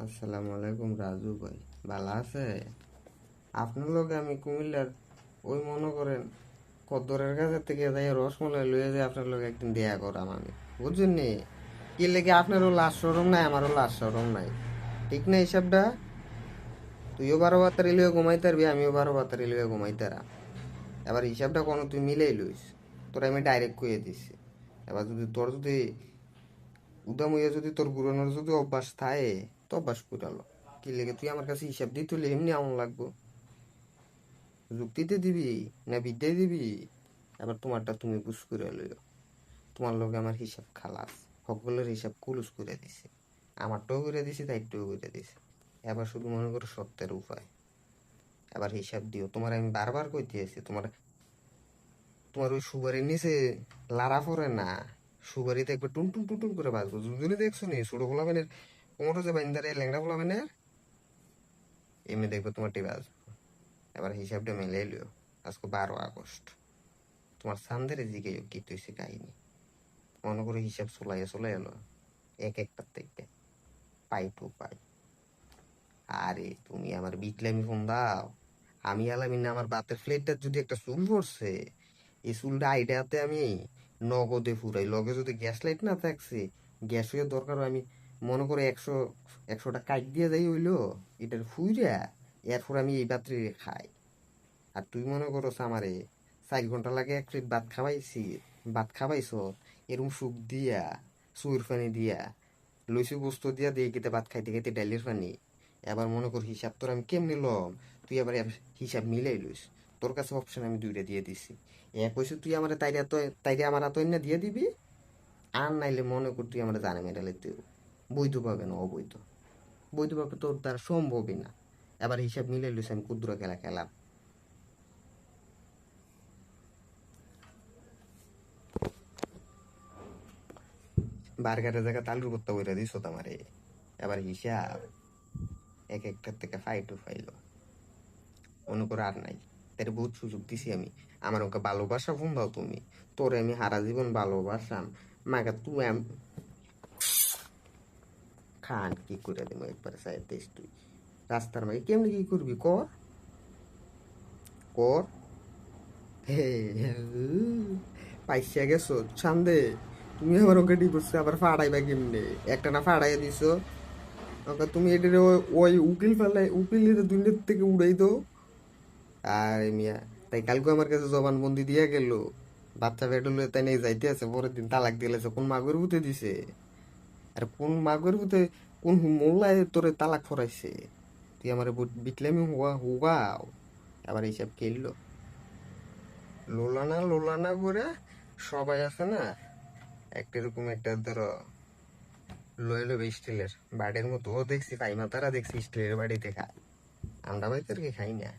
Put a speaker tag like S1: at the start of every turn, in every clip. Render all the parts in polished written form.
S1: আসসালামু আলাইকুম রাজু ভাই, ভালো আছে? আপনার লোক আমি কুমিল্লার ওই মনে করেন কদ্দরের কাছে থেকে যাই রসমলাই লইয়া যাই আপনার লোক একদিন দেয়া করাম আমি, বুঝছেন নি? কি লেগে আপনারও লাশ সরম নাই, আমারও লাশ সরম নাই, ঠিক না হিসাবটা? তুইও 12 বাতারি লইয়া ঘুমাইতে পারবি, আমিও 12 বাতারি লইয়া ঘুমাইতারা। এবার হিসাবটা কোনো তুই মিলেই লইস, তোর আমি ডাইরেক্ট কইয়ে দিছি। এবার তোর যদি উদাম হইয়া যদি তোর ঘুরানোর যদি অভ্যাস থাকে, তো অভ্যাস কুড়ালো। কি লেগে তুই আমার কাছে হিসাব দিই তুই এমনি এমন লাগবো? যুক্তিতে দিবি না বিদ্যায় দিবি? এবার তোমারটা তুমি বুঝ করে লইও। তোমার লগে আমার হিসাব খালাস, সকলের হিসাব কুলুস করে দিছে। আমারটাও করে দিছি, দায়িত্বও করে দিছে। এবার শুধু মনে করো সত্যের উপায়। এবার হিসাব দিও। তোমার আমি বারবার কইতে আছি, তোমার ওই সুবারির নিচে লারা পড়ে না, সুবারিতে একবার টুন টুন টুন টুন করে বাজবো। যদি দেখছো নি ছোট ফোলাবেনের কোমরে যে বাইন্দারে ল্যাংড়া ফোলাবেনের, এমনি দেখবে তোমার টিভি আসবো। এবার হিসাবটা মিলাই লিও। আজকে 12 আগস্ট, তোমার সান্দের দিকে কি তুইছে কাহিনী মনে করে হিসাব চলাইয়া চলে এলো এক একটার থেকে পাই টু পাই। আরে তুমি আমার বিটলামি ফোন দাও, আমি আলামি না? আমার বাতের ফ্লেটটার যদি একটা চুল পড়ছে, এই চুলটা আইডিয়াতে আমি নগদে ফুরাই। লগে যদি গ্যাস লাইট না থাকছে, গ্যাস হয়ে দরকার হয়, আমি মনে করে 100টা কাট দিয়ে যাই হইলো এটার ফুইরা, এরপর আমি এই বাতরে খাই। আর তুই মনে করস আমারে 4 ঘন্টা লাগে 1 প্লেট ভাত খাওয়াইছি, ভাত খাওয়াইছ এরম সুখ দিয়া, সুর পানি দিয়া, লইছি বস্তু দিয়া দিয়ে গেতে ভাত খাইতে খাইতে ডাইলের পানি। এবার মনে কর হিসাব তোর আমি কেমনি লম? তুই আবার হিসাব মিলাই লইস। তোর কাছে অপশন আমি 2টা দিয়ে দিছি। এক হইছে তুই আমার তাইরে আমার এত না দিয়ে দিবি, আর নাইলে মনে কর তুই আমার জানে মেটালে তুই বৈধ পাবে না অবৈধ। বৈধ পাবে তোর দ্বারা সম্ভবই না। এবার হিসাব মিলাই লইস, আমি ক্ষুদ্র খেলা খেলাম। বার্গারের জায়গা তালুর ভর্তা বইরা দিছ তোমারে। এবার হিসাব এক একটার থেকে ফাইটু ফাইলো মনে করো আর নাই। তার বহুত সুযোগ দিছি আমি। আমার ওকে ভালোবাসা ফোন দাও তুমি, তোরে আমি হারা জীবন ভালোবাসাম। মাকে তুই খান কি করে দেবো একবারে চাইতেস তুই? রাস্তার মাকে কেমনি কি করবি কর, কর। হে পাইসা গেছো চান্দে, তুমি আবার ওকে ডিভোর্সে আবার ফাড়াইবা কেমনে? একটা না ফাড়াইয়া দিছো ওকে তুমি, এটার ওই উকিল ফেলায় উকিলের দুনিয়ার থেকে উড়াই দাও। আর মিয়া, তাই কালকে আমার কাছে জবানবন্দি দিয়া গেল, বাচ্চা বেডলে তাই নিয়ে যাইতে আছে, পরের দিন তালাক দিলেছে। কোন মাগুর ভূতে দিছে? আর কোন মাগুর ভূতে, কোন মোল্লায় তোরে তালাক ফরাইছে? তুই আমার বিটলামি হুয়া হুগাও। আবার এইসব খেললো লোলানা লোলানা করে সবাই আছে না, একটা এরকম একটা ধরো লয়ে লবে স্টিলের বাড়ির মতো। ও দেখছি পাইমা তারা দেখছি স্টিলের বাড়িতে খায়, আমরা বাড়িতে আর কি খাই না।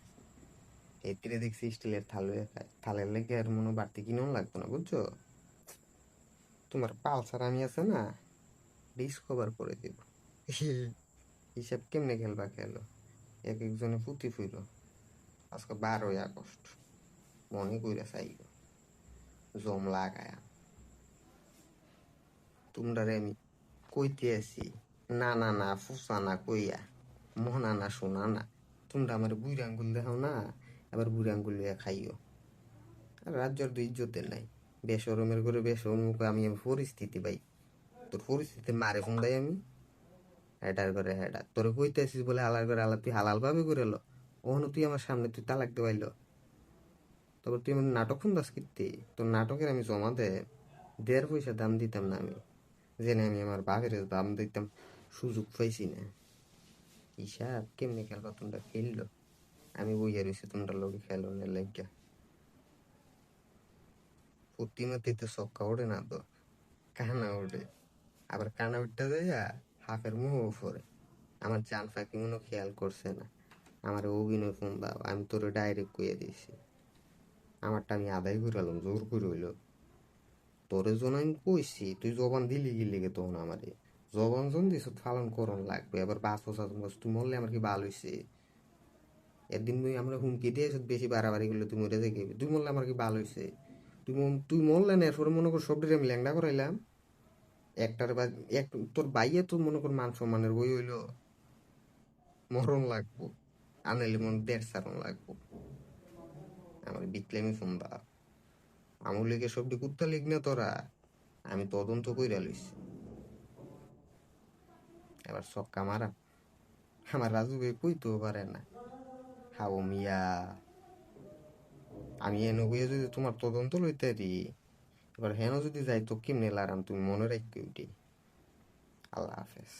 S1: এতিরে দেখছি স্টিলের থাল হয়ে খায়, থালের লেগে আর মনে বাড়তি কিনেও লাগতো না, বুঝছো? তোমার পালসার আমি আছে না, ডিসকভার করে দিব। হিসাব কেমনে খেলবা খেলো, এক একজনে পুঁতি ফুইল। আজকে 12 আগস্ট, মনে কইরা চাইব জম লাগায়া তোমরারে আমি কইতে আছি। না না না ফুসা না কইয়া, মহনা না শোনা না, তোমরা আমার বুড়ি আঙ্গুল দেখাও না, আবার বুড়ি আঙ্গুল লইয়া খাইও। আর রাজ্যর তো ইজ্জতের নাই। বেসরমের করে বেসরম আমি আমি পরিস্থিতি ভাই, তোর পরিস্থিতি মারে ফোন দেয় আমি। হেডার করে হেডার তোরে কইতে আসিস বলে হালাল করে হালাল, তুই হালাল ভাবে করে এলো। ওখানে তুই আমার সামনে তুই তালাক দেওয়াইলো, তারপর তুই আমার নাটক ফোন দাস কীর্তি। তোর নাটকের আমি জমা 1.5 পয়সা দাম দিতাম না আমি, জেনে আমি আমার বাপের দাম দিতাম সুযোগ পাইছি না। হিসাব কেমনে খেলবা তোমরা খেললো, আমি বইয়া রয়েছি তোমরা লোকে খেলো না লাগিয়া। প্রতিমাতিতে ছক্কা ওঠে না তো, কানা ওঠে। আবার কানা উঠতে যাইয়া হাফের মুহ পরে। আমার জান ফাঁকি মনে খেয়াল করছে না। আমার অভিনয় ফোন দাও, আমি তোরে ডাইরেক্ট কইয়া দিয়েছি। আমারটা আমি আদায় করালাম জোর করে হইলো। তোরে জন আমি কইছি, তুই জবান দিলি গিলি গে তখন আমারে। জবান জন দিস পালন করন লাগবে। আবার বাস পোষা তুই মরলে আমার কি ভালো হইছে? একদিন তুই আমরা হুমকি দিয়ে বেশি বাড়াবাড়ি করলে তুই মরে দেখবি, তুই মরলে আমার কি ভালো হইছে? তুই মরলে না, এরপরে মনে কর সব আমি ল্যাংড়া করাইলাম একটার বা এক। তোর বাইয়ে তোর মনে কর মান সম্মানের বই হইলো, মরণ লাগবো, আনাইলে মন দেড় সারণ লাগবো। আমার বিটলেমি ফোন দা, আমুল লিগে সবটি কুত্তা লিগ না তোরা, আমি তদন্ত কইরা লইছি, এবার সক্কা মারা। আমার রাজুকে কইতেও পারে না। হাও মিয়া, আমি এনে গিয়ে যদি তোমার তদন্ত লইতে রি, এবার হেন যদি যাই তো কেমনে লারাম তুমি মনে রাখবে উঠি। আল্লাহ হাফেজ।